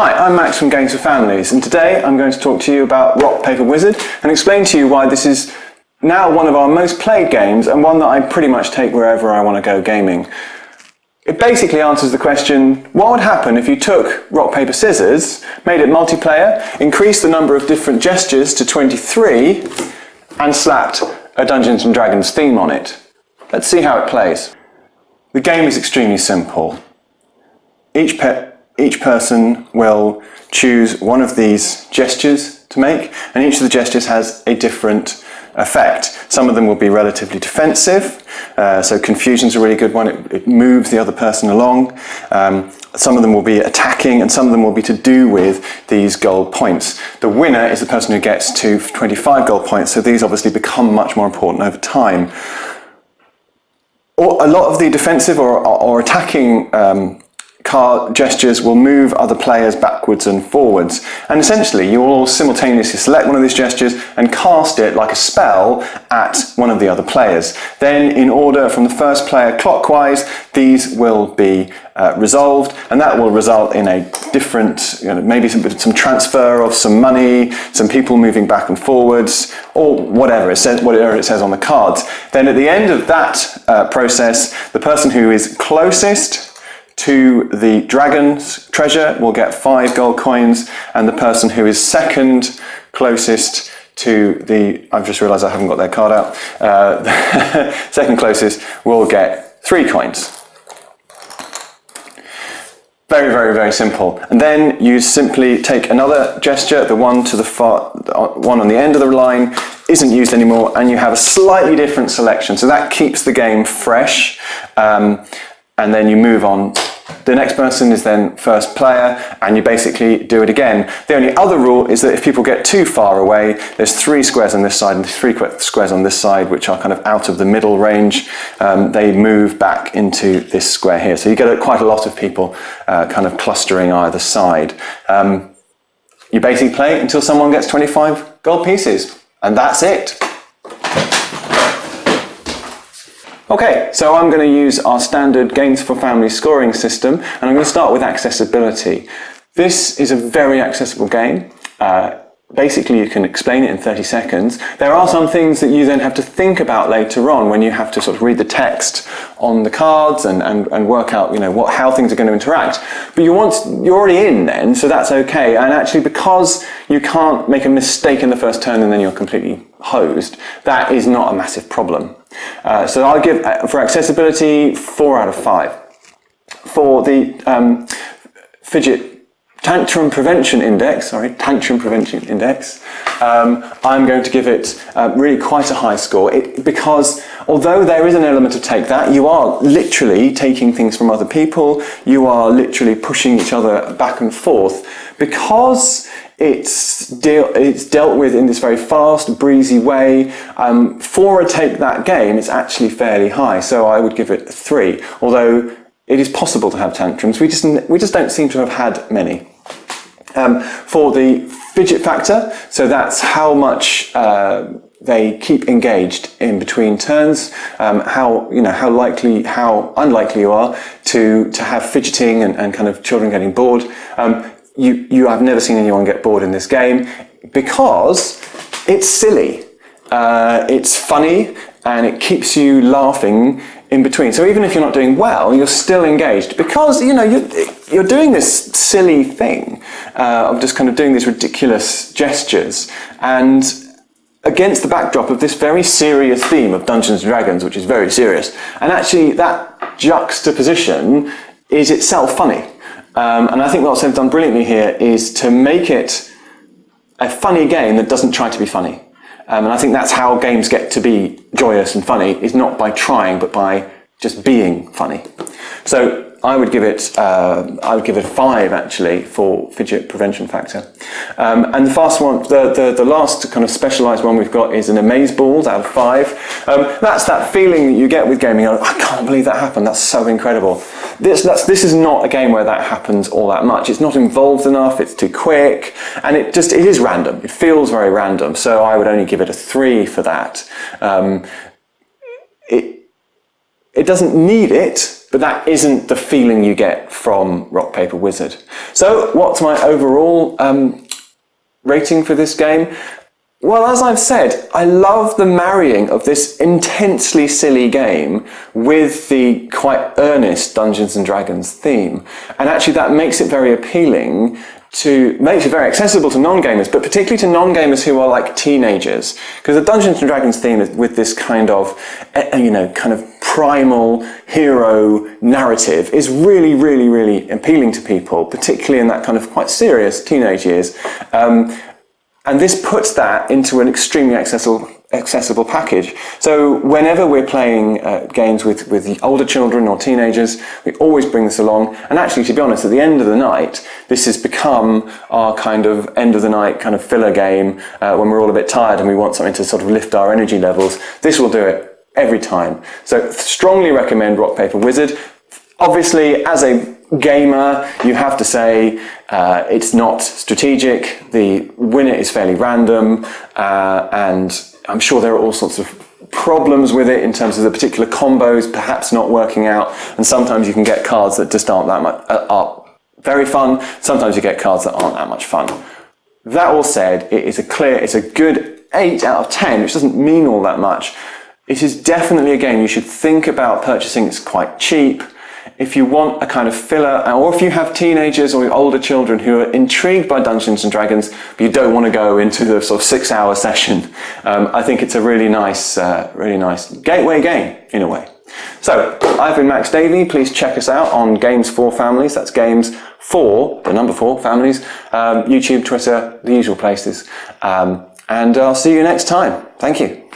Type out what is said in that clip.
Hi, I'm Max from Games for Families, and today I'm going to talk to you about Rock, Paper, Wizard and explain to you why this is now one of our most played games and one that I pretty much take wherever I want to go gaming. It basically answers the question, what would happen if you took Rock, Paper, Scissors, made it multiplayer, increased the number of different gestures to 23 and slapped a Dungeons & Dragons theme on it? Let's see how it plays. The game is extremely simple. Each person will choose one of these gestures to make, and each of the gestures has a different effect. Some of them will be relatively defensive, so confusion's a really good one. It moves the other person along. Some of them will be attacking, and some of them will be to do with these gold points. The winner is the person who gets to 25 gold points, so these obviously become much more important over time. A lot of the defensive or attacking card gestures will move other players backwards and forwards, and essentially you will all simultaneously select one of these gestures and cast it like a spell at one of the other players. Then in order from the first player clockwise, these will be resolved, and that will result in a different, maybe some transfer of some money, some people moving back and forwards, or whatever it says on the cards. Then at the end of that process, the person who is closest to the dragon's treasure will get 5 gold coins, and the person who is second closest to the, I've just realised I haven't got their card out, the second closest will get 3 coins. Very, very, very simple. And then you simply take another gesture, the one to the one on the end of the line isn't used anymore, and you have a slightly different selection. So that keeps the game fresh. And then you move on. The next person is then first player, and you basically do it again. The only other rule is that if people get too far away, there's 3 squares on this side and 3 squares on this side, which are kind of out of the middle range. They move back into this square here. So you get quite a lot of people kind of clustering either side. You basically play until someone gets 25 gold pieces, and that's it. Okay, so I'm going to use our standard Games for Families scoring system, and I'm going to start with accessibility. This is a very accessible game. Basically, you can explain it in 30 seconds. There are some things that you then have to think about later on when you have to sort of read the text on the cards and work out, how things are going to interact. But you're already in then, so that's okay. And actually, because you can't make a mistake in the first turn and then you're completely hosed, that is not a massive problem. So I'll give, for accessibility, 4 out of 5. For the Tantrum Prevention Index, I'm going to give it really quite a high score, because although there is an element of take that, you are literally taking things from other people, you are literally pushing each other back and forth, because it's dealt with in this very fast, breezy way. For a take that game, it's actually fairly high, so I would give it a 3, although it is possible to have tantrums. We just don't seem to have had many. For the fidget factor, so that's how much they keep engaged in between turns, how unlikely you are to have fidgeting and kind of children getting bored. I've never seen anyone get bored in this game because it's silly, it's funny, and it keeps you laughing in between. So even if you're not doing well, you're still engaged because you're doing this silly thing of just kind of doing these ridiculous gestures, and against the backdrop of this very serious theme of Dungeons & Dragons, which is very serious, and actually that juxtaposition is itself funny. And I think what they've done brilliantly here is to make it a funny game that doesn't try to be funny. And I think that's how games get to be joyous and funny, is not by trying, but by just being funny. So I would give it a 5 actually for fidget prevention factor. And the fast one, the last kind of specialised one we've got is an amaze balls out of 5. That's that feeling that you get with gaming. I can't believe that happened. That's so incredible. This is not a game where that happens all that much. It's not involved enough. It's too quick, and it is random. It feels very random. So I would only give it a 3 for that. It doesn't need it, but that isn't the feeling you get from Rock, Paper, Wizard. So what's my overall rating for this game? Well, as I've said, I love the marrying of this intensely silly game with the quite earnest Dungeons and Dragons theme. And actually that makes it very appealing makes it very accessible to non-gamers, but particularly to non-gamers who are like teenagers. Because the Dungeons and Dragons theme is with this kind of primal hero narrative is really, really, really appealing to people, particularly in that kind of quite serious teenage years. And this puts that into an extremely accessible package. So whenever we're playing games with the older children or teenagers, we always bring this along. And actually, to be honest, at the end of the night, this has become our kind of end of the night kind of filler game when we're all a bit tired and we want something to sort of lift our energy levels. This will do it every time. So strongly recommend Rock, Paper, Wizard. Obviously, as a gamer, you have to say it's not strategic. The winner is fairly random, and I'm sure there are all sorts of problems with it in terms of the particular combos perhaps not working out, and sometimes you can get cards that just aren't that much are very fun. Sometimes you get cards that aren't that much fun. That all said, it's a good 8 out of 10, which doesn't mean all that much. It is definitely a game you should think about purchasing. It's quite cheap. If you want a kind of filler, or if you have teenagers or older children who are intrigued by Dungeons and Dragons, but you don't want to go into the sort of 6-hour session, I think it's a really nice gateway game in a way. So, I've been Max Davey. Please check us out on Games for Families. That's Games for, the number 4, Families, YouTube, Twitter, the usual places. And I'll see you next time. Thank you.